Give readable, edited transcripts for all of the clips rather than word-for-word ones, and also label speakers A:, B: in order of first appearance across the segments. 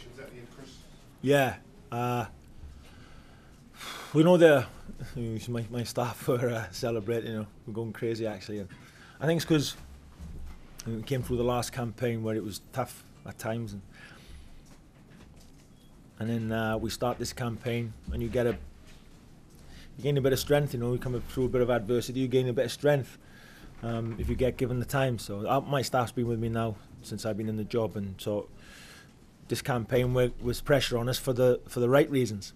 A: celebrations at the end, Chris?
B: Yeah. We know my staff were celebrating, we're going crazy actually. And I think it's because we came through the last campaign where it was tough at times. And then we start this campaign and you gain a bit of strength, you come through a bit of adversity, you gain a bit of strength if you get given the time. So my staff's been with me now since I've been in the job, and so this campaign was pressure on us for the right reasons.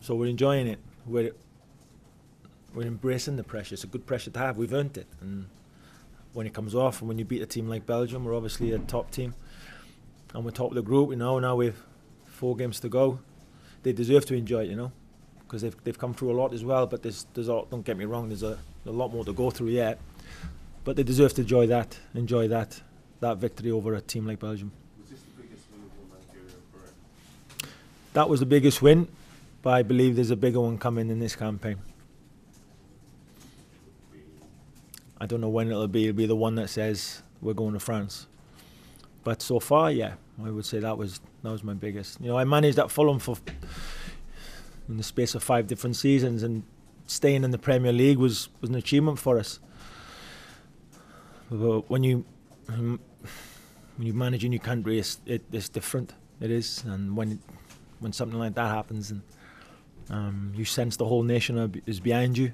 B: So we're enjoying it. We're embracing the pressure. It's a good pressure to have. We've earned it. And when it comes off, and when you beat a team like Belgium, we're obviously a top team, and we're top of the group. Now we've 4 games to go. They deserve to enjoy it, because they've come through a lot as well. But there's a lot, don't get me wrong, there's a lot more to go through yet. But they deserve to enjoy that victory over a team like Belgium.
A: Was this the biggest win of your managerial career?
B: That was the biggest win, but I believe there's a bigger one coming in this campaign. I don't know when it'll be. It'll be the one that says we're going to France. But so far, yeah, I would say that was my biggest. I managed at Fulham in the space of 5 different seasons, and staying in the Premier League was an achievement for us. But when you manage in your country, it's different. It is, and when something like that happens, and you sense the whole nation is behind you,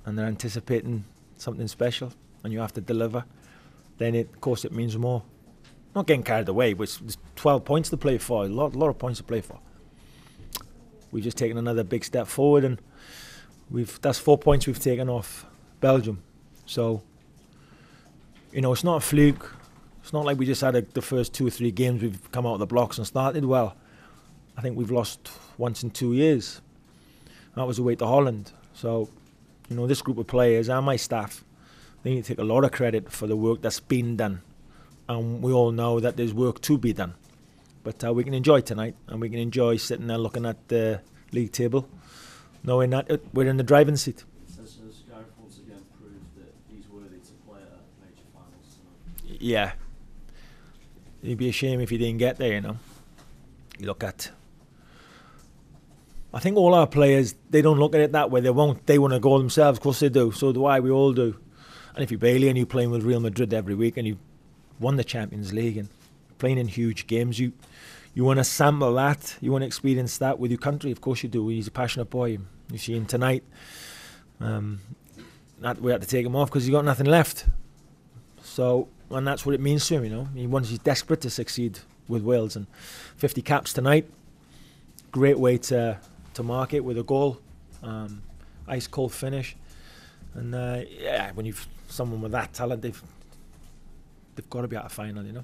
B: and they're anticipating something special, and you have to deliver, then of course it means more. Not getting carried away, but there's 12 points to play for, a lot of points to play for. We've just taken another big step forward, and that's 4 points we've taken off Belgium. So, it's not a fluke. It's not like we just had the first 2 or 3 games we've come out of the blocks and started well. I think we've lost once in 2 years. That was away to Holland. So, this group of players and my staff, they need to take a lot of credit for the work that's been done. And we all know that there's work to be done. But we can enjoy tonight, and we can enjoy sitting there looking at the league table, knowing that we're in the driving seat.
C: Has Gareth once again proved that he's worthy to play at major finals tonight?
B: Yeah. It'd be a shame if he didn't get there, You look at... I think all our players, they don't look at it that way. They won't. They want to go themselves. Of course they do. So do I. We all do. And if you're Bailey and you're playing with Real Madrid every week and you've won the Champions League and playing in huge games, you want to sample that. You want to experience that with your country. Of course you do. He's a passionate boy. You see him tonight. That we had to take him off because he's got nothing left. So, and that's what it means to him. He's desperate to succeed with Wales, and 50 caps tonight. Great way to mark it with a goal, ice cold finish, and when you've someone with that talent, they've got to be at a final,
C: The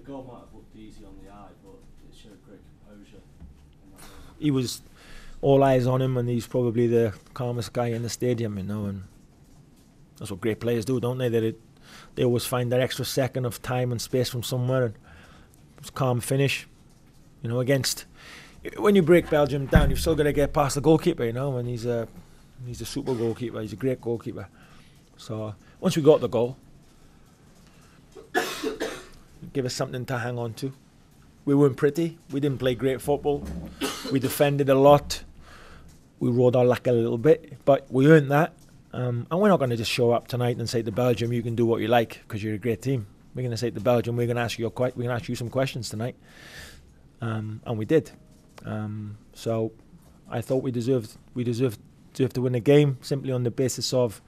C: goal might have looked easy on the eye, but it showed great composure.
B: He was all eyes on him, and he's probably the calmest guy in the stadium, and that's what great players do, don't they? They always find that extra second of time and space from somewhere, and it's calm finish, against. When you break Belgium down, you've still got to get past the goalkeeper, and he's a super goalkeeper. He's a great goalkeeper. So once we got the goal, it gave us something to hang on to. We weren't pretty. We didn't play great football. We defended a lot. We rode our luck a little bit, but we earned that. And we're not going to just show up tonight and say to Belgium, "You can do what you like because you're a great team." We're going to say to Belgium, "We're going to ask you some questions tonight," and we did. So I thought we deserved to win the game simply on the basis of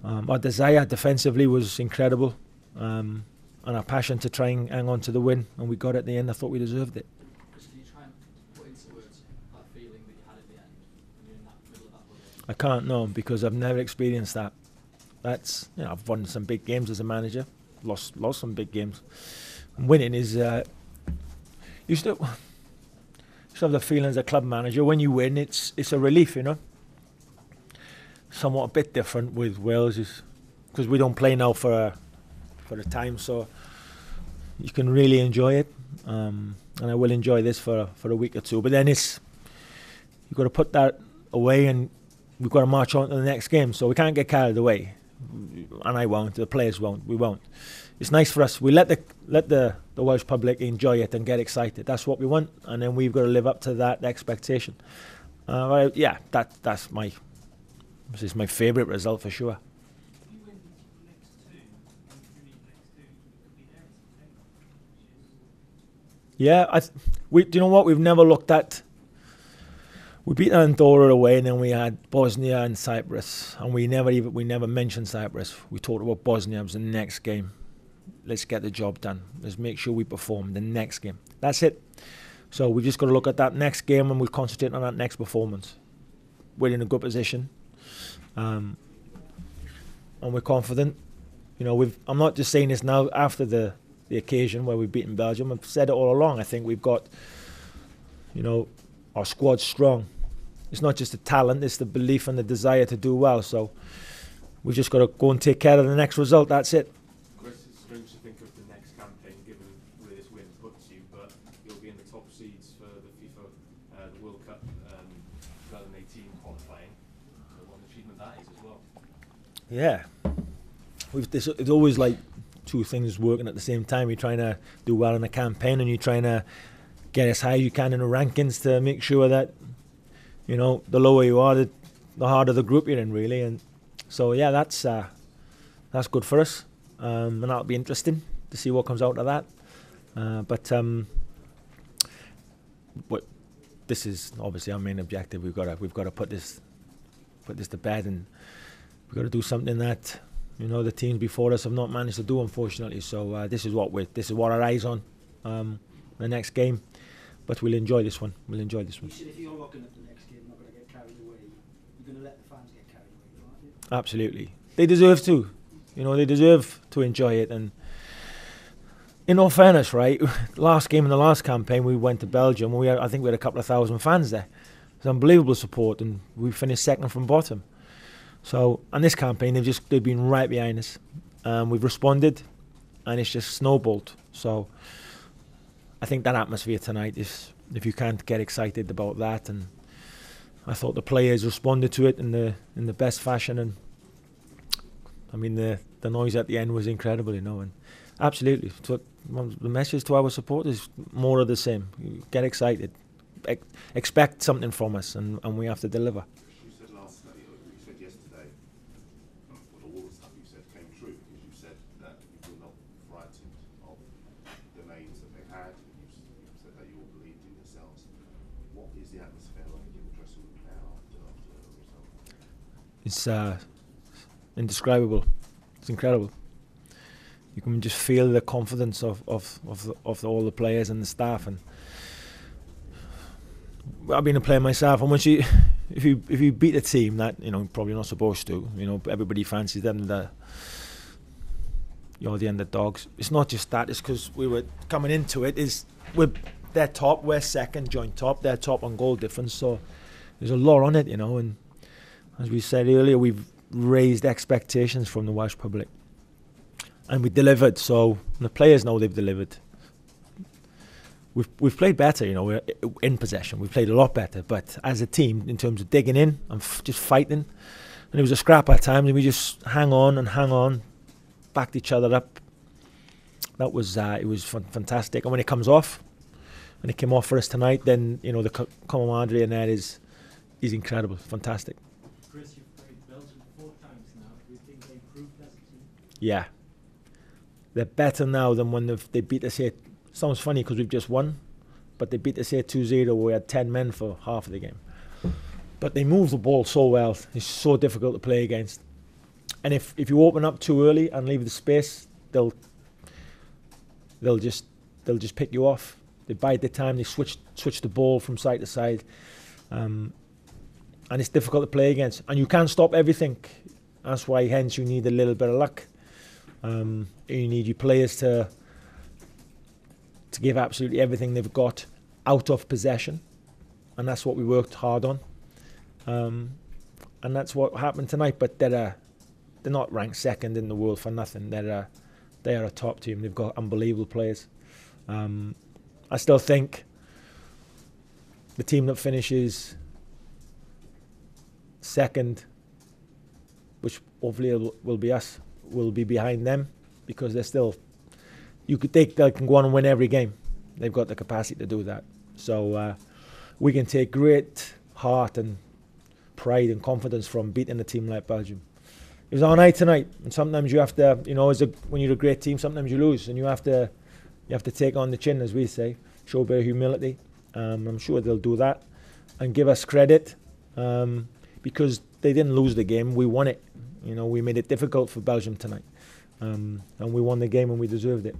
B: our desire defensively was incredible, and our passion to try and hang on to the win, and we got it at the end. I thought we deserved it.
D: Can you try and put into words that feeling that you had at the end when you're in that middle of that huddle?
B: I can't, no, because I've never experienced that. That's I've won some big games as a manager, lost some big games. And winning is you still have the feeling as a club manager when you win. It's a relief, Somewhat a bit different with Wales, because we don't play now for a time, so you can really enjoy it. And I will enjoy this for a week or two. But then you've got to put that away, and we've got to march on to the next game. So we can't get carried away, and I won't. The players won't. We won't. it's nice for us. We let the Welsh public enjoy it and get excited. That's what we want, and then we've got to live up to that expectation. Yeah, that's my this is my favourite result for sure.
E: If you win the next two, and if you need the next two, you could be there in September, which is
B: Yeah, do you know what? We've never looked at. We beat Andorra away, and then we had Bosnia and Cyprus, and we never mentioned Cyprus. We talked about Bosnia. It was the next game. Let's get the job done. Let's make sure we perform the next game. That's it. So we just got to look at that next game, and we'll concentrate on that next performance. We're in a good position, and we're confident. You know, I'm not just saying this now after the occasion where we've beaten Belgium. I've said it all along. I think we've got, you know, our squad's strong. It's not just the talent, it's the belief and the desire to do well. So we've just got to go and take care of the next result. That's it.
A: Chris, it's strange to think of the next campaign, given where this win puts you, but you'll be in the top seeds for the FIFA, the World Cup 2018 qualifying. So what an achievement that is as well.
B: Yeah. It's always like two things working at the same time. You're trying to do well in a campaign, and you're trying to get as high as you can in the rankings to make sure that, you know, the lower you are, the harder the group you're in, really. And so, yeah, that's good for us, and that'll be interesting to see what comes out of that. But this is obviously our main objective. We've got to put this to bed, and we've got to do something that, you know, the teams before us have not managed to do, unfortunately. So this is what our eyes on the next game. But we'll enjoy this one.
F: You said if you're looking at the next game, not going to get carried away, you're going to let the fans get carried away, aren't you?
B: Absolutely. They deserve to. You know, they deserve to enjoy it. And in all fairness, right, last game in the last campaign, we went to Belgium. I think we had a couple of thousand fans there. It's unbelievable support, and we finished second from bottom. So, on this campaign, they've been right behind us. We've responded, and it's just snowballed. So, I think that atmosphere tonight is, if you can't get excited about that, and I thought the players responded to it in the best fashion, and I mean the noise at the end was incredible, you know, and absolutely. So the message to our supporters: more of the same. Get excited, expect something from us, and we have to deliver.
A: You said you said yesterday, all the stuff you said came true, because you said that you were not frightened of the names that they had. You said that you all believed in yourselves. What is the atmosphere like in the dressing room now after the result?
B: It's indescribable. It's incredible. You can just feel the confidence of all the players and the staff. And I've been a player myself, and if you beat a team that, you know, probably not supposed to, you know, everybody fancies them, you're the underdogs. It's not just that. It's because we were coming into it. They're top, we're second, joint top. They're top on goal difference. So there's a lot on it, you know. And as we said earlier, we've raised expectations from the Welsh public, and we delivered. So the players know they've delivered. We've played better, you know. We're in possession. We've played a lot better. But as a team, in terms of digging in and just fighting, and it was a scrap at times, and we just hang on, backed each other up. That was it was fantastic. And when it comes off, when it came off for us tonight, then, you know, the camaraderie in there is incredible, fantastic.
E: Chris, you've played Belgium 4 times now. Do you think they improved as a team?
B: Yeah, they're better now than when they beat us here. Sounds funny because we've just won, but they beat us here 2-0. We had 10 men for half of the game. But they move the ball so well. It's so difficult to play against. And if you open up too early and leave the space, they'll just pick you off. They bide their time. They switch the ball from side to side, and it's difficult to play against. And you can't stop everything. That's why, hence, you need a little bit of luck. You need your players to give absolutely everything they've got out of possession, and that's what we worked hard on. And that's what happened tonight. But they're not ranked second in the world for nothing. They are a top team. They've got unbelievable players. I still think the team that finishes second, which hopefully will be us, will be behind them, because they're still they can go on and win every game. They've got the capacity to do that. So we can take great heart and pride and confidence from beating a team like Belgium. It was our night tonight, and sometimes you have to, when you're a great team, sometimes you lose, and you have to take on the chin, as we say, show a bit of humility. I'm sure they'll do that and give us credit because they didn't lose the game, we won it. We made it difficult for Belgium tonight, and we won the game and we deserved it.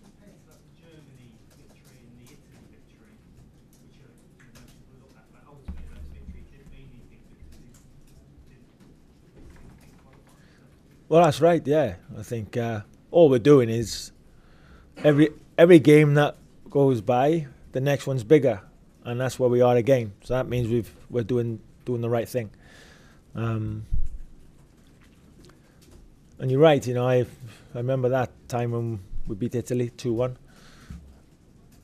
E: Compared to the Germany victory and the Italy victory, which are most people look at, but ultimately those victories didn't mean anything because they didn't qualify.
B: Well, that's right. Yeah, I think all we're doing is every game that goes by, the next one's bigger, and that's where we are again. So that means we're doing the right thing. And you're right. I remember that time when we beat Italy 2-1,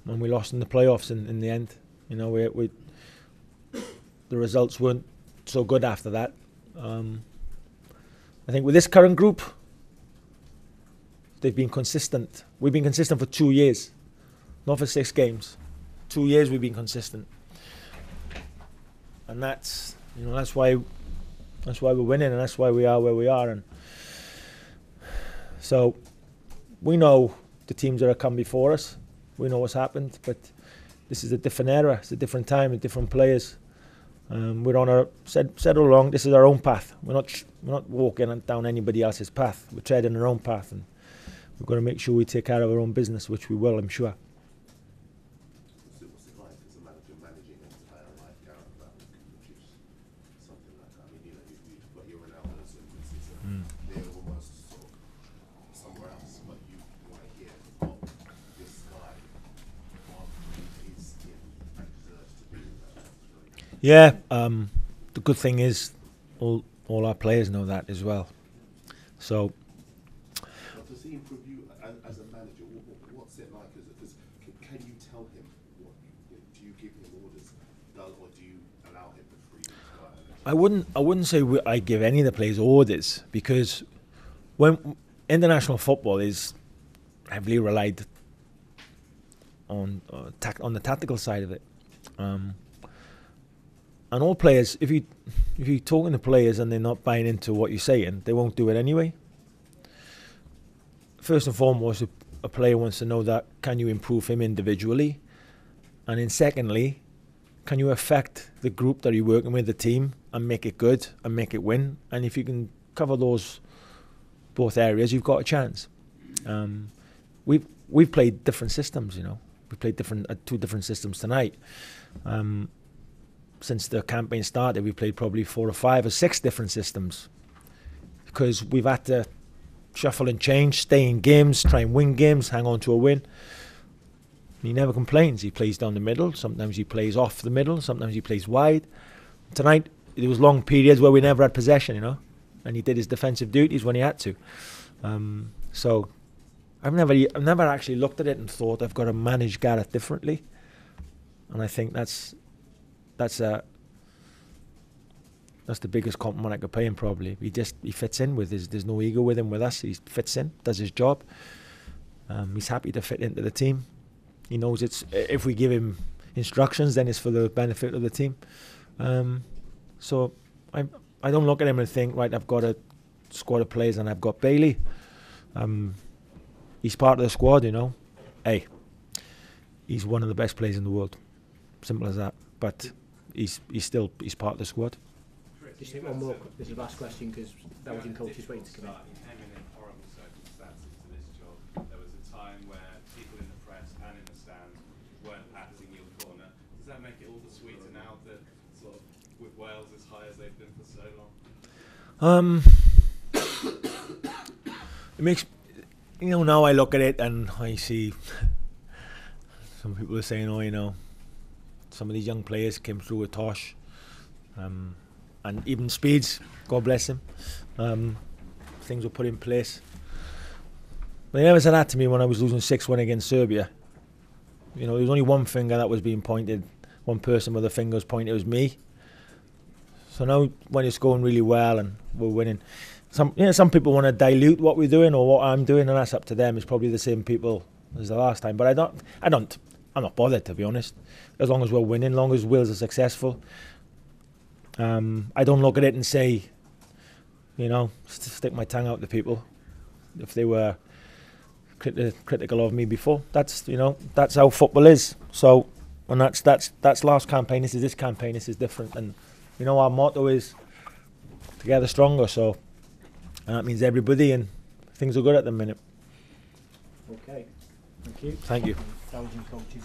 B: and we lost in the playoffs in the end. The results weren't so good after that. I think with this current group, they've been consistent. We've been consistent for 2 years, not for 6 games. 2 years we've been consistent, and that's why we're winning, and that's why we are where we are. And so we know the teams that have come before us. We know what's happened, but this is a different era. It's a different time with different players. We're on said all along, this is our own path. We're not walking down anybody else's path. We're treading our own path, and we've got to make sure we take care of our own business, which we will, I'm sure.
A: What's it like as a manager managing a player like Gareth Bale, which is something like that? I mean, you've got your Ronaldos and they're almost sort of somewhere else, but you want to hear what this guy is in and deserves to be.
B: Yeah, the good thing is all our players know that as well. So
A: does he improve you as a manager? What's it like? Because can you tell him what? Do you give him orders, or do you allow him the freedom to go?
B: I wouldn't say I give any of the players orders, because when international football is heavily relied on the tactical side of it. And all players, if you're talking to players and they're not buying into what you're saying, they won't do it anyway. First and foremost, a player wants to know that, can you improve him individually? And then secondly, can you affect the group that you're working with, the team, and make it good and make it win? And if you can cover those both areas, you've got a chance. We've played different systems, We played two different systems tonight. Since the campaign started, we played probably 4 or 5 or 6 different systems, because we've had to shuffle and change, stay in games, try and win games, hang on to a win. He never complains. He plays down the middle. Sometimes he plays off the middle. Sometimes he plays wide. Tonight, there was long periods where we never had possession, and he did his defensive duties when he had to. So I've never actually looked at it and thought I've got to manage Gareth differently. And I think that's the biggest compliment I could pay him, probably. He fits in with there's no ego with him, with us. He fits in, does his job. He's happy to fit into the team. He knows if we give him instructions, then it's for the benefit of the team. So I don't look at him and think, right, I've got a squad of players and I've got Bailey. He's part of the squad, Hey, he's one of the best players in the world. Simple as that. But he's part of the squad.
F: Just take one more. This is the last question, because Belgian coaches waiting to come in.
G: You came in horrible circumstances to this job. There was a time where people in the press and in the stands weren't acting your corner. Does that make it all the sweeter now that sort of with Wales as high as they've been for so long?
B: It makes now I look at it and I see some people are saying, some of these young players came through with Tosh, and even Speeds, God bless him. Things were put in place. But they never said that to me when I was losing 6-1 against Serbia. There was only one finger that was being pointed, one person with the fingers pointed, it was me. So now when it's going really well and we're winning, some people want to dilute what we're doing or what I'm doing, and that's up to them. It's probably the same people as the last time, but I'm not bothered, to be honest. As long as we're winning, as long as Wales are successful. I don't look at it and say, stick my tongue out to people if they were critical of me before. That's how football is. So, and that's last campaign. This is this campaign. This is different, and our motto is together stronger. So, and that means everybody, and things are good at the minute.
F: Okay. Thank you.
B: Thank you.
F: Belgian coaches.